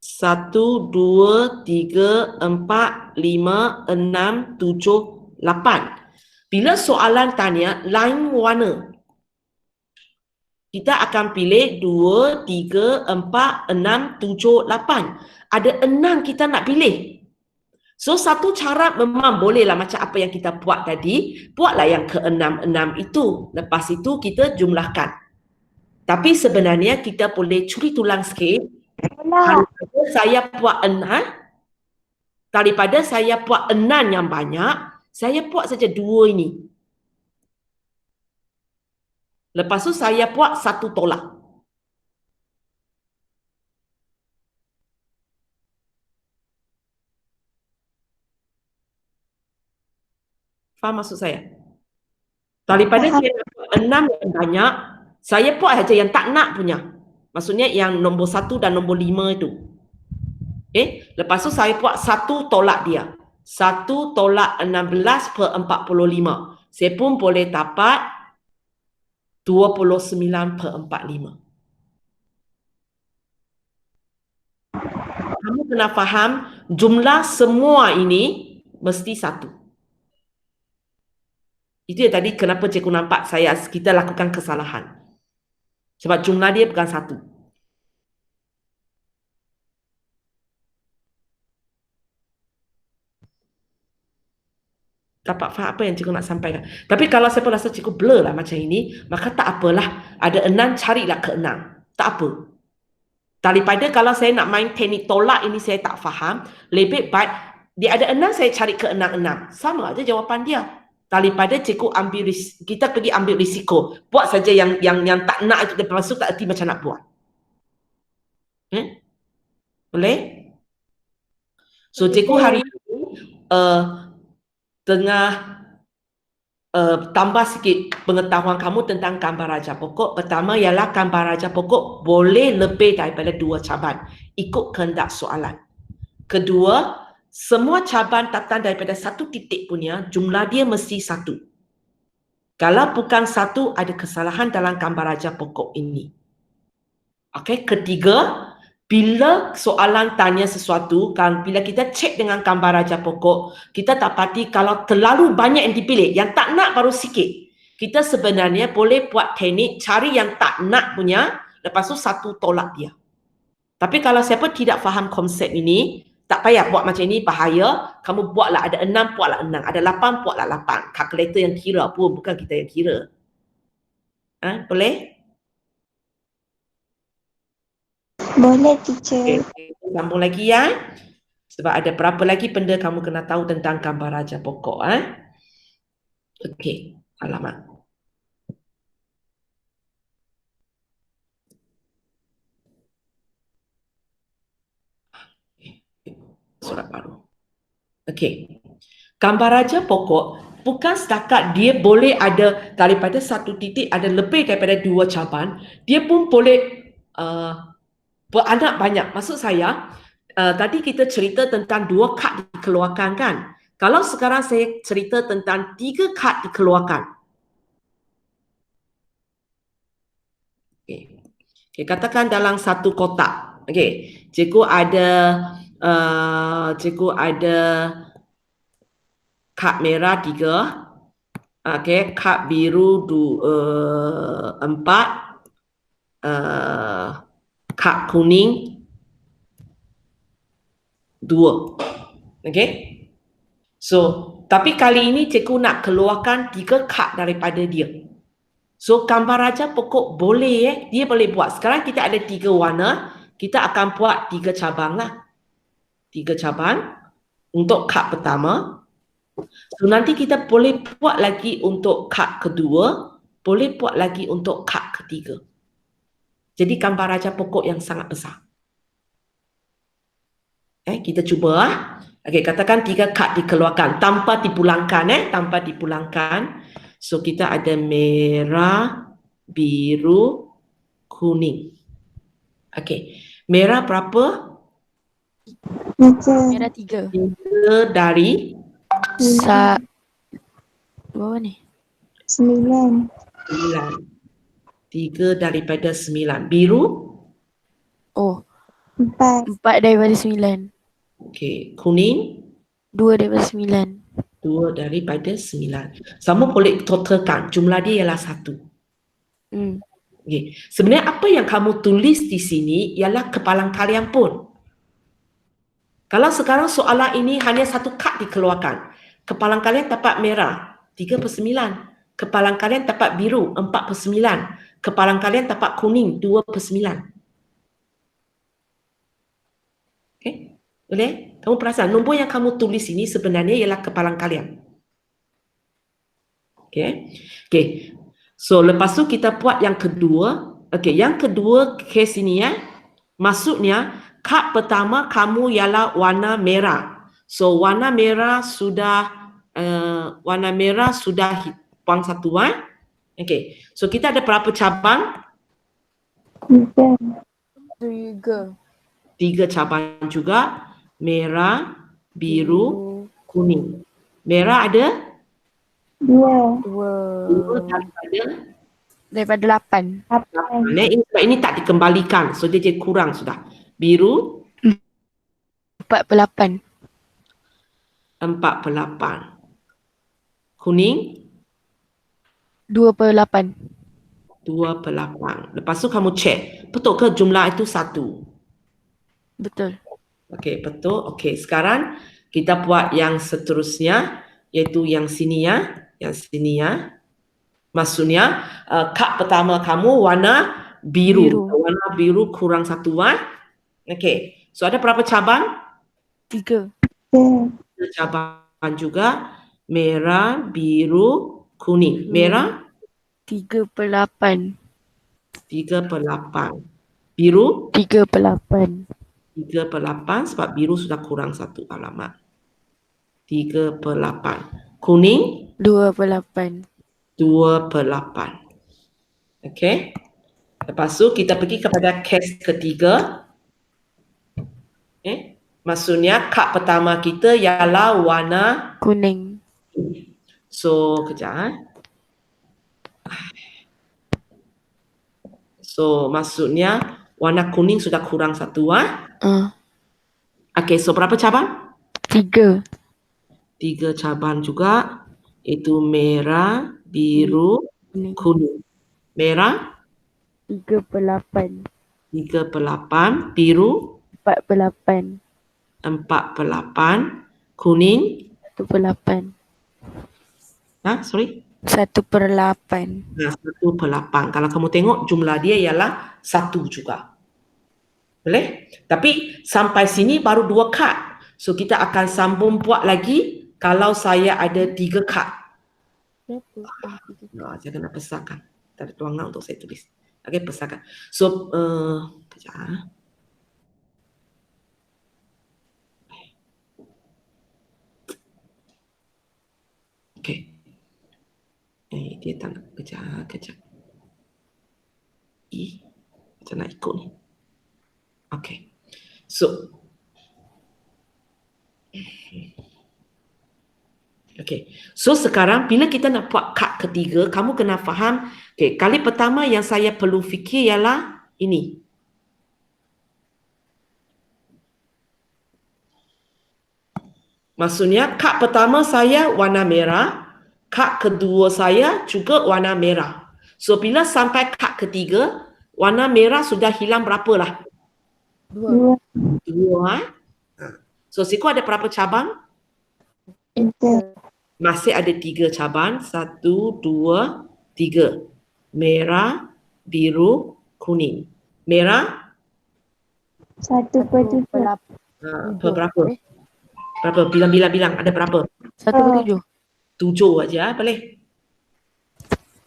1, 2, 3, 4, 5, 6, 7, 8. Bila soalan tanya lain warna, kita akan pilih 2, 3, 4, 6, 7, 8. Ada 6 kita nak pilih. So satu cara memang bolehlah macam apa yang kita buat tadi, buatlah yang ke-6 itu. Lepas itu kita jumlahkan. Tapi sebenarnya kita boleh curi tulang sikit. Daripada saya buat 6 yang banyak, saya buat saja 2 ini. Lepas tu saya buat 1 tolak. Faham maksud saya? Daripada saya nak buat 6 yang banyak, saya buat saja yang tak nak punya. Maksudnya yang nombor 1 dan nombor 5 itu. Okay? Lepas tu saya buat 1 tolak dia. 1 tolak 16 per 45. Saya pun boleh dapat 29 per 45. Kamu kena faham jumlah semua ini mesti 1. Itu yang tadi kenapa cikgu nampak kita lakukan kesalahan. Sebab jumlah dia bukan 1. Dapat faham apa yang cikgu nak sampaikan. Tapi kalau saya pun rasa cikgu blur lah macam ini, maka tak apalah. Ada 6, carilah ke 6. Tak apa. Daripada kalau saya nak main teknik tolak ini saya tak faham, lebih baik dia ada 6, saya cari ke 6. Sama aja jawapan dia. Daripada cikgu kita pergi ambil risiko. Buat saja yang tak nak itu, lepas tu tak erti macam nak buat. Boleh? So cikgu hari ini tengah tambah sikit pengetahuan kamu tentang gambar raja pokok. Pertama ialah gambar raja pokok boleh lebih daripada 2 caban ikut kehendak soalan. Kedua, semua caban datang daripada 1 titik punya, jumlah dia mesti 1. Kalau bukan 1, ada kesalahan dalam gambar raja pokok ini. Okey, ketiga, bila soalan tanya sesuatu, kan bila kita cek dengan gambar raja pokok, kita dapati kalau terlalu banyak yang dipilih, yang tak nak baru sikit. Kita sebenarnya boleh buat teknik cari yang tak nak punya, lepas tu 1 tolak dia. Tapi kalau siapa tidak faham konsep ini, tak payah buat macam ini, bahaya. Kamu buatlah ada 6, buatlah 6. Ada 8, buatlah 8. Kalkulator yang kira pun, bukan kita yang kira. Boleh? Boleh, teacher. Okay, sambung lagi ya. Sebab ada berapa lagi benda kamu kena tahu tentang gambar raja pokok. Okey, halaman. Surat baru. Okey. Gambar raja pokok bukan setakat dia boleh ada daripada 1 titik ada lebih daripada 2 caban, dia pun boleh beranak banyak. Maksud saya, tadi kita cerita tentang 2 kad dikeluarkan kan? Kalau sekarang saya cerita tentang 3 kad dikeluarkan. Okay, katakan dalam 1 kotak. Okey, cikgu ada kad merah 3. Okey, kad biru 4. Kad kuning 2. Okey. So, tapi kali ini cikgu nak keluarkan 3 kad daripada dia. So, gambar raja pokok boleh dia boleh buat. Sekarang kita ada 3 warna, kita akan buat 3 cabang lah. 3 cabang untuk kad pertama. So nanti kita boleh buat lagi untuk kad kedua, boleh buat lagi untuk kad ketiga. Jadi gambar raja pokok yang sangat besar. Kita cuba. Okey, katakan 3 kad dikeluarkan tanpa dipulangkan, tanpa dipulangkan. So kita ada merah, biru, kuning. Okey. Merah berapa? Teacher. Merah 3. 3 dari Bawah ni. 9. 9. 3 daripada 9. Biru? Oh, 4. 4 daripada 9. Okey. Kuning? 2 daripada 9. 2 daripada 9. Sama boleh totalkan. Jumlah dia ialah 1. Okay. Sebenarnya apa yang kamu tulis di sini ialah kepalang kalian pun. Kalau sekarang soalan ini hanya 1 kad dikeluarkan, kepalang kalian dapat merah 3/9, kepalang kalian dapat biru 4/9, kepalang kalian dapat kuning 2/9. Okay? Boleh? Kamu perasan nombor yang kamu tulis ini sebenarnya ialah kepalang kalian. Okay? Okay. So lepas tu kita buat yang kedua. Okay, yang kedua kes ini maksudnya kad pertama kamu ialah warna merah. So warna merah sudah buang satu. Okay. So kita ada berapa cabang? 3. 3 cabang juga. Merah, biru, kuning. Merah ada 2. 2 Daripada 8. 8. Sebab ini tak dikembalikan. So dia jadi kurang sudah. Biru 4/8. 4/8. Kuning 2/8. 2/8. Lepas tu kamu cek. Betul ke jumlah itu 1? Betul. Okey, betul. Okey, sekarang kita buat yang seterusnya. Iaitu yang sini Yang sini Maksudnya kad pertama kamu warna biru. Warna biru kurang 1. Okey. So ada berapa cabang? 3. 3 cabang juga. Merah, biru, kuning. Merah 3/8. 3/8. Biru 3/8. 3/8 sebab biru sudah kurang 1 alamat. 3/8. Kuning 2/8. 2/8. Okey. Lepas tu kita pergi kepada kes ketiga. Maksudnya kad pertama kita ialah warna Kuning. So, kejap. So, maksudnya warna kuning sudah kurang 1. Okey, so berapa cabang? 3. 3 cabang juga. Itu merah, biru, kuning. Merah 3/8. 3/8. Biru 4/8. 4/8. Kuning 1/8. sorry? 1/8. 1/8. Kalau kamu tengok jumlah dia ialah 1 juga. Boleh? Tapi sampai sini baru 2 kad. So kita akan sambung buat lagi kalau saya ada 3 kad. Saya kena besarkan. Tak ada tuangan untuk saya tulis. Okey, besarkan. So, kejap. Okey. Dia tak nak kejap. Macam nak ikut ni. Okey. So, okey. So sekarang bila kita nak buat kad ketiga, kamu kena faham, okey, kali pertama yang saya perlu fikir ialah ini. Maksudnya kad pertama saya warna merah, kad kedua saya juga warna merah. So bila sampai kad ketiga, warna merah sudah hilang berapalah? 2. 2. So siku ada berapa cabang? 3. Masih ada 3 cabang. 1, 2, 3. Merah, biru, kuning. Merah 1/3. berapa? Berapa? Bilang. Ada berapa? 1/7. 7 aja, boleh?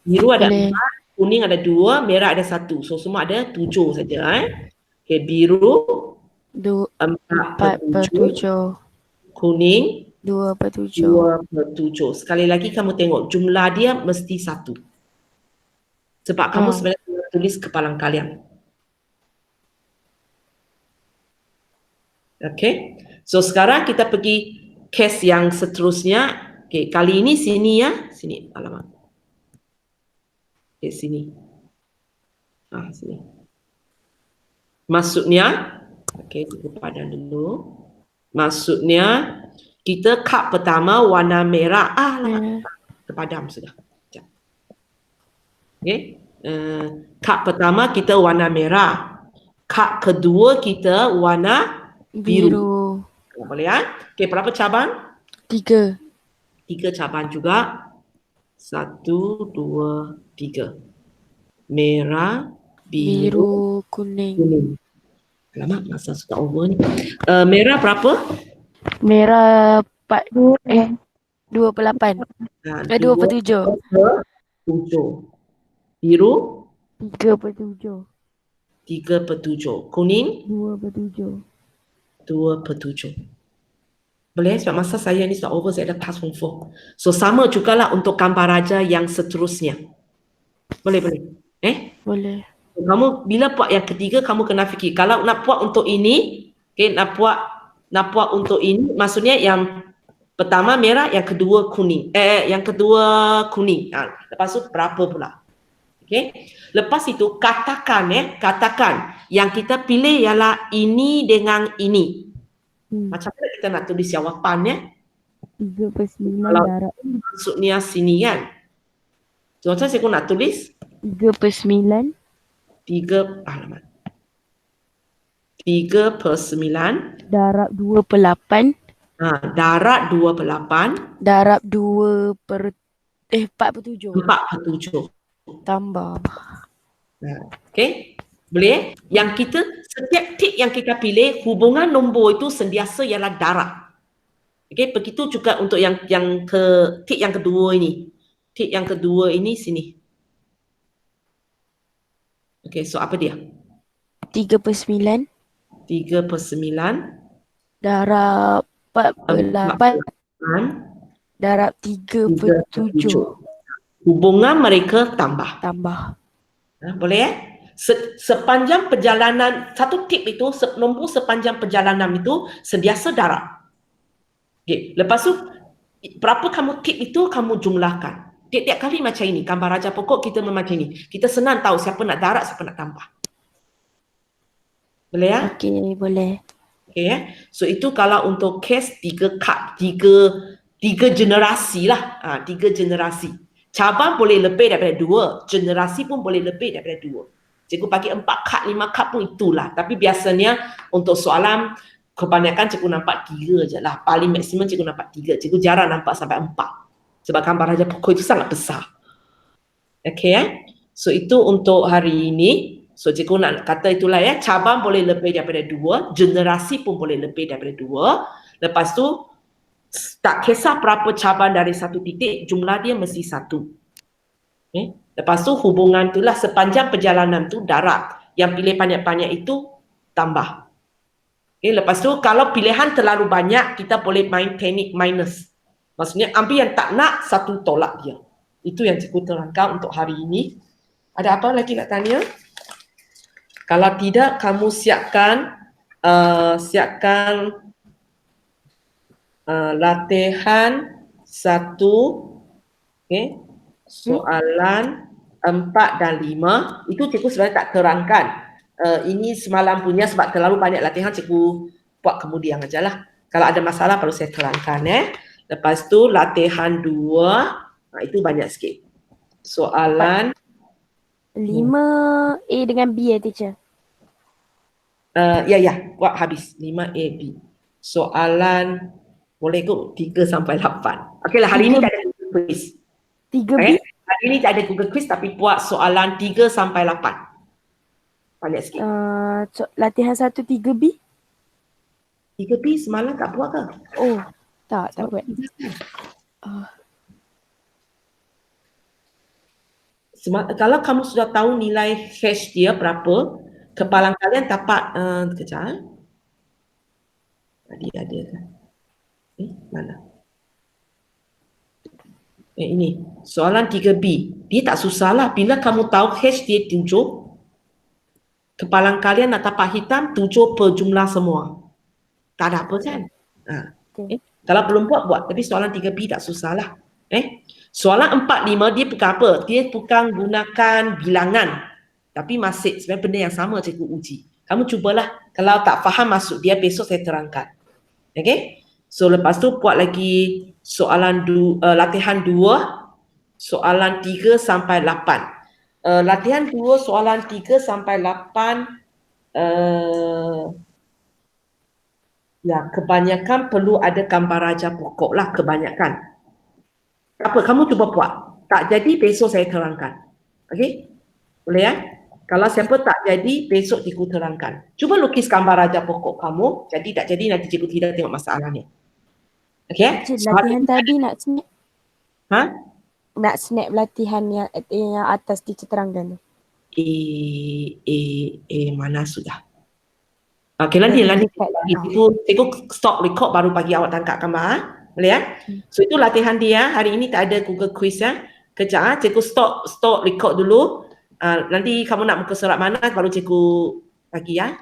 Biru ada Boleh. 4, kuning ada 2, merah ada 1. So semua ada 7 saja. Okay, biru 4/7, 4/7. kuning 2/7. 2/7. Sekali lagi kamu tengok jumlah dia mesti 1. Sebab kamu sebenarnya tulis kepalang kalian. Okay. So sekarang kita pergi case yang seterusnya. Okay, kali ini sini ya. Sini, alamak. Okay, sini. Sini. Maksudnya, okay, cukup padan dulu. Maksudnya, kita kad pertama warna merah. Terpadam sudah. Okay. Kad pertama kita warna merah. Kad kedua kita warna biru. Boleh ya? Okay, berapa cabang? 3. 3 cabang juga. 1, 2, 3. Merah, biru, kuning. Lama masa sudah over ni. Merah berapa? Merah 2/8. 2/7. 7. Biru 3/7. 3/7. Kuning 2/7. 2/7. Boleh sebab masa saya ni sudah over, saya dah pass form 4. So sama jugalah untuk gambar raja yang seterusnya. Boleh. Boleh. Kamu bila buat yang ketiga kamu kena fikir kalau nak buat untuk ini, okay, nak buat untuk ini maksudnya yang pertama merah, yang kedua kuning. Lepas tu berapa pula? Okay. Lepas itu katakan yang kita pilih ialah ini dengan ini. Macam mana kita nak tulis jawapan 3/9 Kalau darab maksudnya sini kan. So macam saya nak tulis 3/9 3/9 darab 2/8 darab 2/8 darab 4/7 tambah. Okay, boleh? Yang kita setiap tik yang kita pilih hubungan nombor itu sentiasa ialah darab. Okay, begitu juga untuk yang tik yang kedua ini. Tik yang kedua ini sini. Okay, so apa dia? 3/9 darab 4/8 darab 3/7 hubungan mereka tambah. Boleh sepanjang perjalanan satu tip itu nombor sepanjang perjalanan itu sentiasa darab. Okay. Lepas tu berapa kamu tip itu kamu jumlahkan. Tiap-tiap kali macam ini gambar raja pokok kita macam ini. Kita senang tahu siapa nak darab, siapa nak tambah. Boleh ya? Okey, boleh. Okay, so itu kalau untuk case 3 generasi lah. 3 generasi. Cabang boleh lebih daripada 2. Generasi pun boleh lebih daripada 2. Cikgu bagi 4 kad, 5 kad pun itulah. Tapi biasanya untuk soalan kebanyakan cikgu nampak 3 je lah. Paling maksimum cikgu nampak 3. Cikgu jarang nampak sampai 4. Sebab gambar raja pokok itu sangat besar. Okay, so itu untuk hari ini. So cikgu nak kata itulah ya, cabang boleh lebih daripada 2, generasi pun boleh lebih daripada 2. Lepas tu tak kisah berapa cabang dari satu titik, jumlah dia mesti 1. Okay. Lepas tu hubungan itulah sepanjang perjalanan tu darab. Yang pilih banyak-banyak itu tambah. Okay. Lepas tu kalau pilihan terlalu banyak, kita boleh main panic minus. Maksudnya ambil yang tak nak, 1 tolak dia. Itu yang cikgu terangkan untuk hari ini. Ada apa lagi nak tanya? Kalau tidak, kamu siapkan latihan 1, okay. Soalan 4 dan 5. Itu cikgu sebenarnya tak terangkan. Ini semalam punya sebab terlalu banyak latihan, cikgu buat kemudian aja lah. Kalau ada masalah baru saya terangkan. Lepas tu latihan 2, itu banyak sikit. Soalan 5A dengan B teacher. buat habis 5A, B. Soalan boleh kot 3 sampai 8. Okeylah, hari ini tak ada Google Quiz. 3B? Hari ini tak ada Google Quiz tapi buat soalan 3 sampai 8. Banyak sikit. Latihan 1 3B? 3B semalam tak buat ke? Oh, Tak buat. Kalau kamu sudah tahu nilai hash dia berapa, kepala kalian dapat kejap. Tadi ada kan? Mana? Ini soalan 3B. Dia tak susah lah. Bila kamu tahu hash dia 7, kepala kalian nak tapak hitam 7 per jumlah semua. Tak ada apa kan? Kalau belum buat. Tapi soalan 3B tak susah lah. Soalan 4, 5 dia bukan apa? Dia bukan gunakan bilangan. Tapi masih sebenarnya benda yang sama cikgu uji. Kamu cubalah. Kalau tak faham maksud dia, besok saya terangkan. Okay? So lepas tu buat lagi soalan latihan 2, soalan 3 sampai 8. Latihan 2, soalan 3 sampai 8, ya kebanyakan perlu ada gambar raja pokok lah, kebanyakan. Apa, kamu cuba buat. Tak jadi, besok saya terangkan. Okay? Boleh ya? Kalau siapa tak jadi, besok cikgu terangkan. Cuba lukis gambar raja pokok kamu. Jadi tak jadi, nanti cikgu tidak tengok masalahnya. Okay? Latihan tadi nak snap. Nak snap latihan yang atas teacher terangkan tu. Mana sudah? Okay, nanti cikgu stop record baru bagi awak tangkap gambar. Boleh ya? So itu latihan dia. Hari ini tak ada Google Quiz ya. Kejap, cikgu stop record dulu. Nanti kamu nak muka surat mana baru cikgu bagi ya.